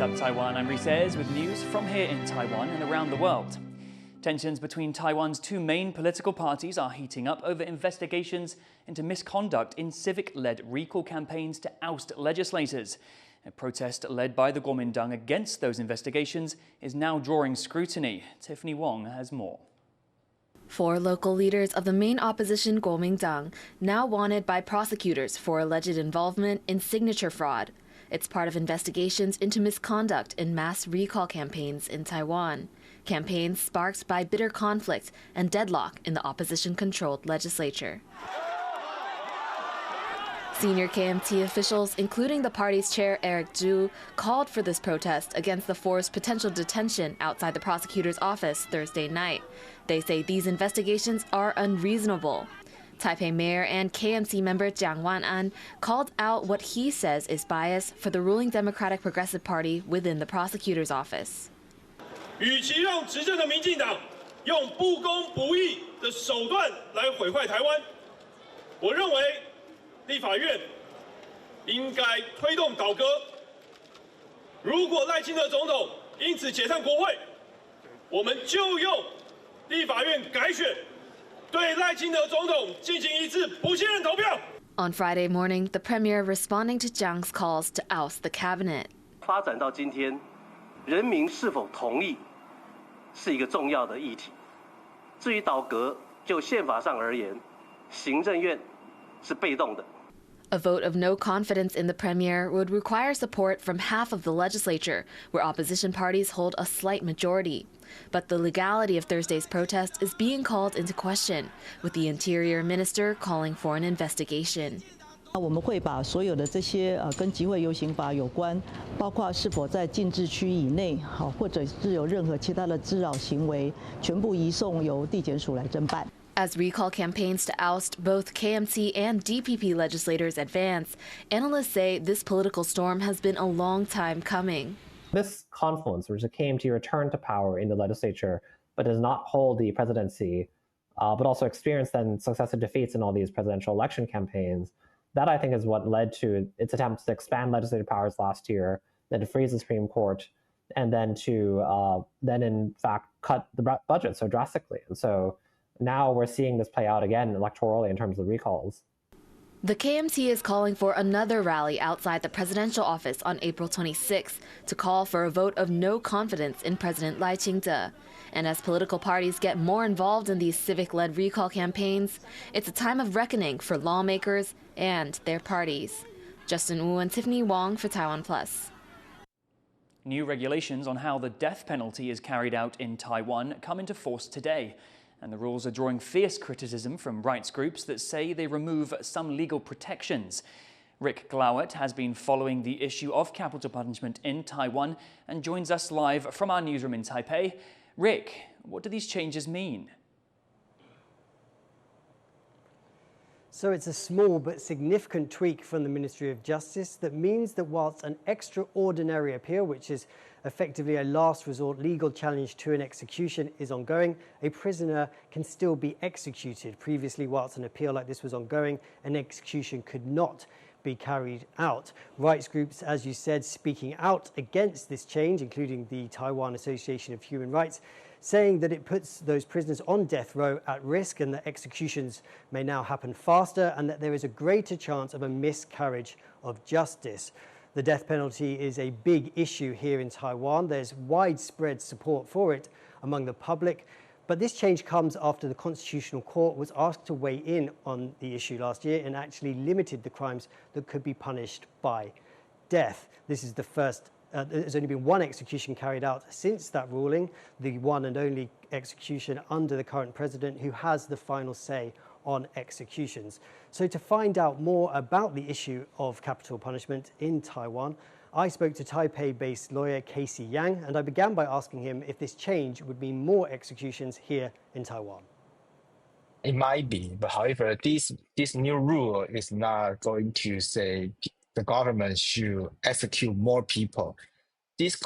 up, Taiwan? I'm Reece Ayers with news from here in Taiwan and around the world. Tensions between Taiwan's two main political parties are heating up over investigations into misconduct in civic-led recall campaigns to oust legislators. A protest led by the Kuomintang against those investigations is now drawing scrutiny. Tiffany Wong has more. Four local leaders of the main opposition Kuomintang now wanted by prosecutors for alleged involvement in signature fraud. It's part of investigations into misconduct in mass recall campaigns in Taiwan. Campaigns sparked by bitter conflict and deadlock in the opposition-controlled legislature. Senior KMT officials, including the party's chair Eric Zhu, called for this protest against the forced potential detention outside the prosecutor's office Thursday night. They say these investigations are unreasonable. Taipei Mayor and KMT member Jiang Wan'an called out what he says is bias for the ruling Democratic Progressive Party within the prosecutor's office. 与其让执政的民进党用不公不义的手段来毁坏台湾，我认为立法院应该推动倒戈。如果赖清德总统因此解散国会，我们就用立法院改选。 对赖清德总统进行一次不信任投票。 On Friday morning, the premier responding to Jiang's calls to oust the cabinet. 发展到今天，人民是否同意是一个重要的议题。至于倒阁，就宪法上而言，行政院是被动的。 A vote of no confidence in the premier would require support from half of the legislature, where opposition parties hold a slight majority. But the legality of Thursday's protest is being called into question, with the Interior Minister calling for an investigation. 我们会把所有的这些跟集会游行法有关，包括是否在禁制区以内，或者是有任何其他的滋扰行为，全部移送由地检署来侦办。 As recall campaigns to oust both KMT and DPP legislators advance, analysts say this political storm has been a long time coming. This confluence, which the KMT returned to power in the legislature, but does not hold the presidency, but also experienced then successive defeats in all these presidential election campaigns, that I think is what led to its attempts to expand legislative powers last year, then to freeze the Supreme Court, and then to then in fact cut the budget so drastically. And so now we're seeing this play out again electorally in terms of recalls. The KMT is calling for another rally outside the presidential office on April 26th to call for a vote of no confidence in President Lai Ching-te. And as political parties get more involved in these civic-led recall campaigns, it's a time of reckoning for lawmakers and their parties. Justin Wu and Tiffany Wong for TaiwanPlus. New regulations on how the death penalty is carried out in Taiwan come into force today. And the rules are drawing fierce criticism from rights groups that say they remove some legal protections. Rick Gov't has been following the issue of capital punishment in Taiwan and joins us live from our newsroom in Taipei. Rick, what do these changes mean? So it's a small but significant tweak from the Ministry of Justice that means that whilst an extraordinary appeal, which is effectively a last resort legal challenge to an execution, is ongoing, a prisoner can still be executed. Previously, whilst an appeal like this was ongoing, an execution could not be carried out. Rights groups, as you said, speaking out against this change, including the Taiwan Association of Human Rights, saying that it puts those prisoners on death row at risk and that executions may now happen faster and that there is a greater chance of a miscarriage of justice. The death penalty is a big issue here in Taiwan. There's widespread support for it among the public. But this change comes after the Constitutional Court was asked to weigh in on the issue last year and actually limited the crimes that could be punished by death. This is the first. There's only been one execution carried out since that ruling, the one and only execution under the current president, who has the final say on executions. So to find out more about the issue of capital punishment in Taiwan, I spoke to Taipei-based lawyer Casey Yang, and I began by asking him if this change would mean more executions here in Taiwan. It might be, but however, this new rule is not going to say the government should execute more people. This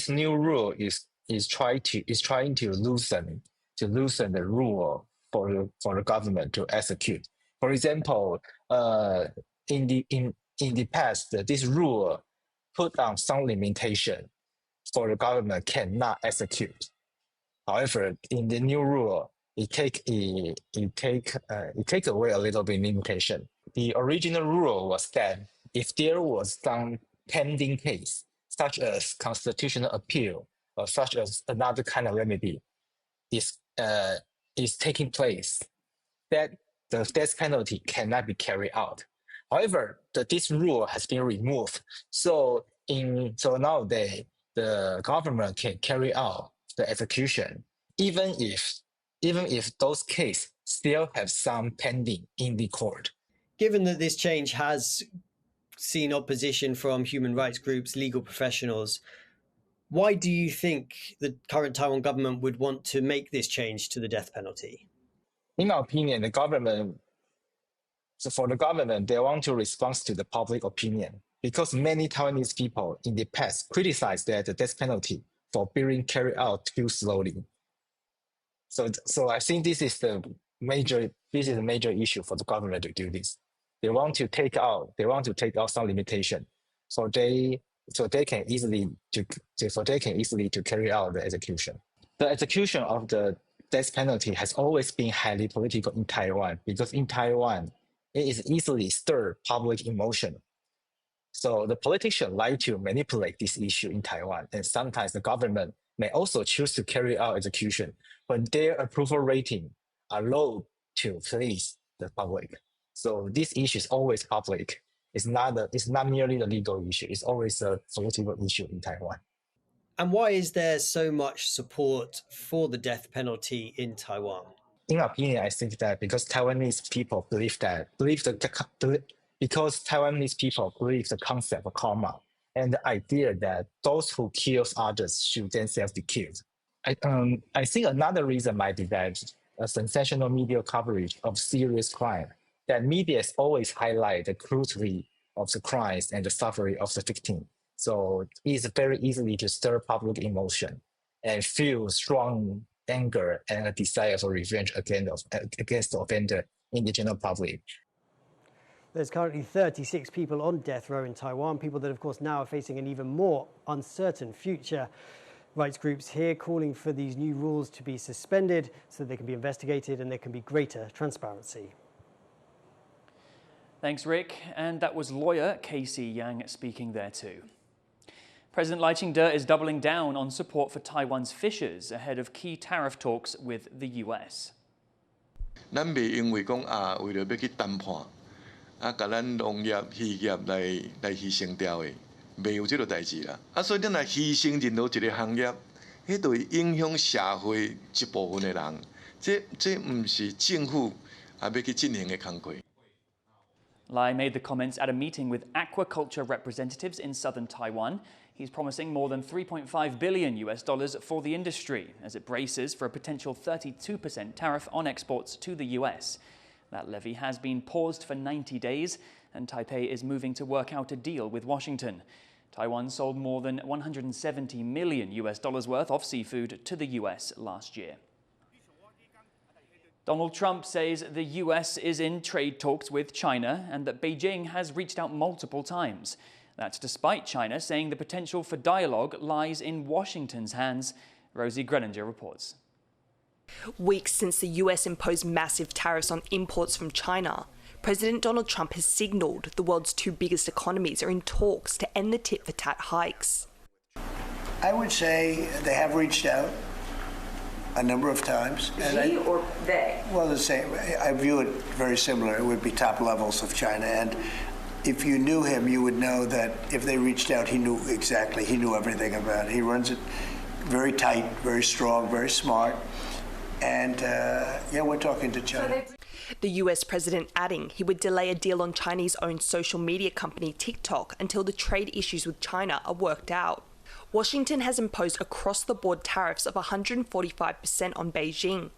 new rule is trying to loosen the rule for the government to execute. For example, in the past, this rule put down some limitation for the government cannot execute. However, in the new rule, it take away a little bit limitation. The original rule was that if there was some pending case, such as constitutional appeal or such as another kind of remedy, is taking place, that the death penalty cannot be carried out. However, this rule has been removed. So nowadays, the government can carry out the execution, even if those cases still have some pending in the court. Given that this change has seen opposition from human rights groups, legal professionals, why do you think the current Taiwan government would want to make this change to the death penalty? In my opinion, the government, they want to respond to the public opinion, because many Taiwanese people in the past criticized that the death penalty for being carried out too slowly. So I think this is a major issue for the government to do this. They want to take out some limitation, so they can easily to carry out the execution. The execution of the death penalty has always been highly political in Taiwan, because in Taiwan it is easily stir public emotion. So the politicians like to manipulate this issue in Taiwan, and sometimes the government may also choose to carry out execution when their approval rating are low to please the public. So this issue is always public. It's not merely the legal issue. It's always a political issue in Taiwan. And why is there so much support for the death penalty in Taiwan? In my opinion, I think that because Taiwanese people believe the concept of karma and the idea that those who kills others should themselves be killed. I think another reason might be that a sensational media coverage of serious crime, that media always highlight the cruelty of the crimes and the suffering of the victim. So it's very easily to stir public emotion and feel strong anger and a desire for revenge against the offender in the general public. There's currently 36 people on death row in Taiwan, people that, of course, now are facing an even more uncertain future. Rights groups here calling for these new rules to be suspended so they can be investigated and there can be greater transparency. Thanks, Rick. And that was lawyer Casey Yang speaking there too. President Lai Ching-te is doubling down on support for Taiwan's fishers ahead of key tariff talks with the US. 咱袂因为讲为了要去谈判，甲咱农业、渔业来牺牲掉的，袂有这个代志啦。所以咱来牺牲任何一个行业，迄就会影响社会一部分的人。这唔是政府要去进行的工作。 Lai made the comments at a meeting with aquaculture representatives in southern Taiwan. He's promising more than $3.5 billion for the industry as it braces for a potential 32% tariff on exports to the US. That levy has been paused for 90 days, and Taipei is moving to work out a deal with Washington. Taiwan sold more than $170 million worth of seafood to the US last year. Donald Trump says the US is in trade talks with China and that Beijing has reached out multiple times. That's despite China saying the potential for dialogue lies in Washington's hands. Rosie Greninger reports. Weeks since the US imposed massive tariffs on imports from China, President Donald Trump has signalled the world's two biggest economies are in talks to end the tit-for-tat hikes. I would say they have reached out a number of times. He or they? Well, the same. I view it very similar. It would be top levels of China. And if you knew him, you would know that if they reached out, he knew exactly. He knew everything about it. He runs it very tight, very strong, very smart. And yeah, we're talking to China. The US president adding he would delay a deal on Chinese-owned social media company TikTok until the trade issues with China are worked out. Washington has imposed across-the-board tariffs of 145% on Beijing,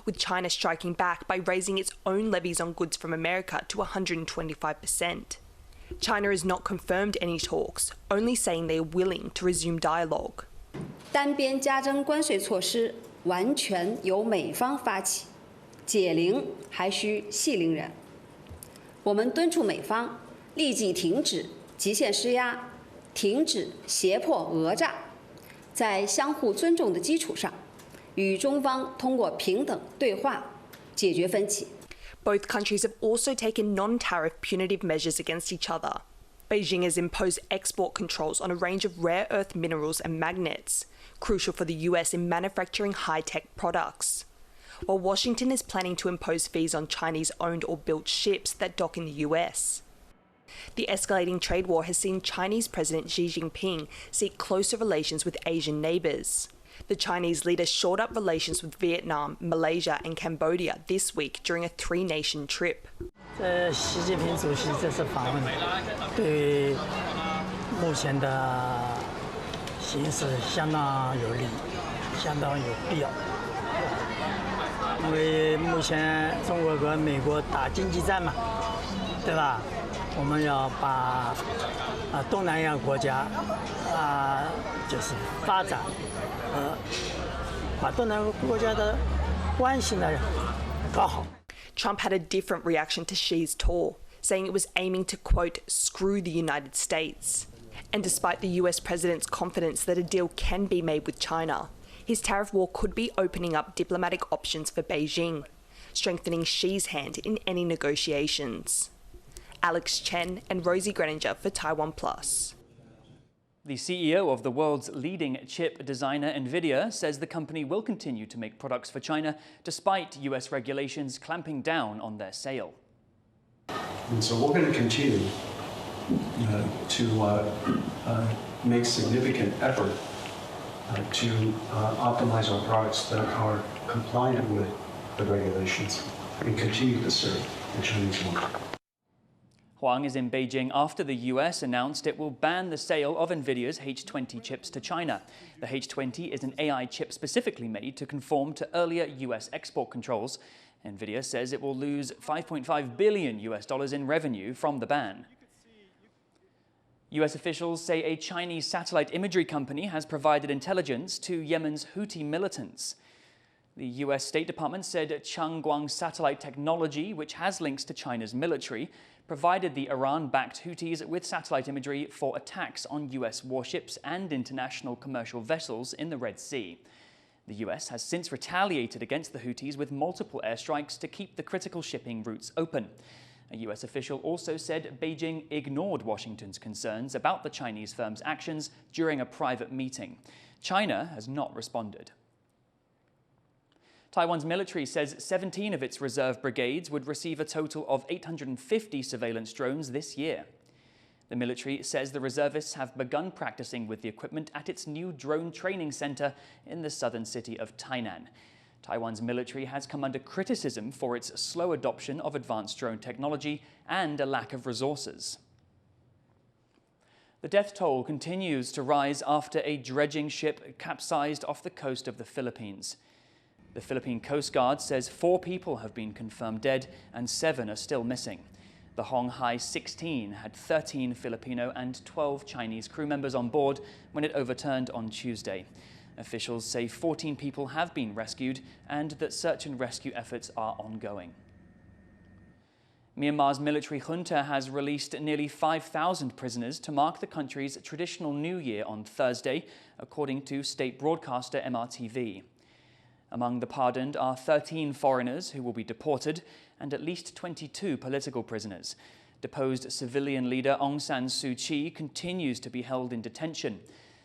with China striking back by raising its own levies on goods from America to 125%. China has not confirmed any talks, only saying they are willing to resume dialogue. 单边加征关税措施完全由美方发起，解铃还需系铃人。我们敦促美方立即停止极限施压，停止胁迫讹诈，在相互尊重的基础上，与中方通过平等对话解决分歧。 Both countries have also taken non-tariff punitive measures against each other. Beijing has imposed export controls on a range of rare earth minerals and magnets, crucial for the US in manufacturing high-tech products, while Washington is planning to impose fees on Chinese-owned or built ships that dock in the US. The escalating trade war has seen Chinese President Xi Jinping seek closer relations with Asian neighbours. The Chinese leader shored up relations with Vietnam, Malaysia and Cambodia this week during a three-nation trip. 习近平主席这次访问，对目前的形势相当有利，相当有必要。因为目前中国和美国打经济战嘛，对吧？我们要把东南亚国家就是发展和把东南亚国家的关系呢搞好。 Trump had a different reaction to Xi's tour, saying it was aiming to, quote, screw the United States. And despite the US president's confidence that a deal can be made with China, his tariff war could be opening up diplomatic options for Beijing, strengthening Xi's hand in any negotiations. Alex Chen and Rosie Greninger for TaiwanPlus. The CEO of the world's leading chip designer, Nvidia, says the company will continue to make products for China despite US regulations clamping down on their sale. And so we're going to continue to make significant effort to optimize our products that are compliant with the regulations and continue to serve the Chinese market. Huang is in Beijing after the US announced it will ban the sale of Nvidia's H20 chips to China. The H20 is an AI chip specifically made to conform to earlier US export controls. Nvidia says it will lose $5.5 billion in revenue from the ban. US officials say a Chinese satellite imagery company has provided intelligence to Yemen's Houthi militants. The US State Department said Changguang Satellite Technology, which has links to China's military, provided the Iran-backed Houthis with satellite imagery for attacks on US warships and international commercial vessels in the Red Sea. The US has since retaliated against the Houthis with multiple airstrikes to keep the critical shipping routes open. A US official also said Beijing ignored Washington's concerns about the Chinese firm's actions during a private meeting. China has not responded. Taiwan's military says 17 of its reserve brigades would receive a total of 850 surveillance drones this year. The military says the reservists have begun practicing with the equipment at its new drone training center in the southern city of Tainan. Taiwan's military has come under criticism for its slow adoption of advanced drone technology and a lack of resources. The death toll continues to rise after a dredging ship capsized off the coast of the Philippines. The Philippine Coast Guard says 4 people have been confirmed dead and 7 are still missing. The Hong Hai 16 had 13 Filipino and 12 Chinese crew members on board when it overturned on Tuesday. Officials say 14 people have been rescued and that search and rescue efforts are ongoing. Myanmar's military junta has released nearly 5,000 prisoners to mark the country's traditional New Year on Thursday, according to state broadcaster MRTV. Among the pardoned are 13 foreigners who will be deported and at least 22 political prisoners. Deposed civilian leader Aung San Suu Kyi continues to be held in detention.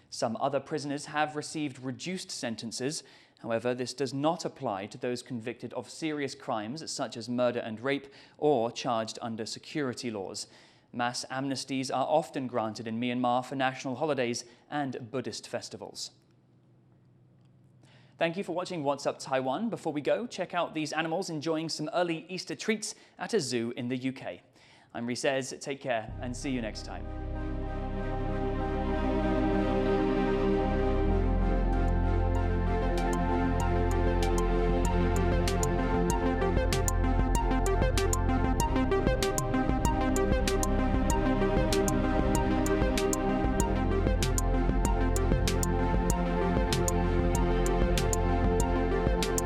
Some other prisoners have received reduced sentences. However, this does not apply to those convicted of serious crimes such as murder and rape or charged under security laws. Mass amnesties are often granted in Myanmar for national holidays and Buddhist festivals. Thank you for watching What's Up Taiwan. Before we go, check out these animals enjoying some early Easter treats at a zoo in the UK. I'm Reece. Take care and see you next time.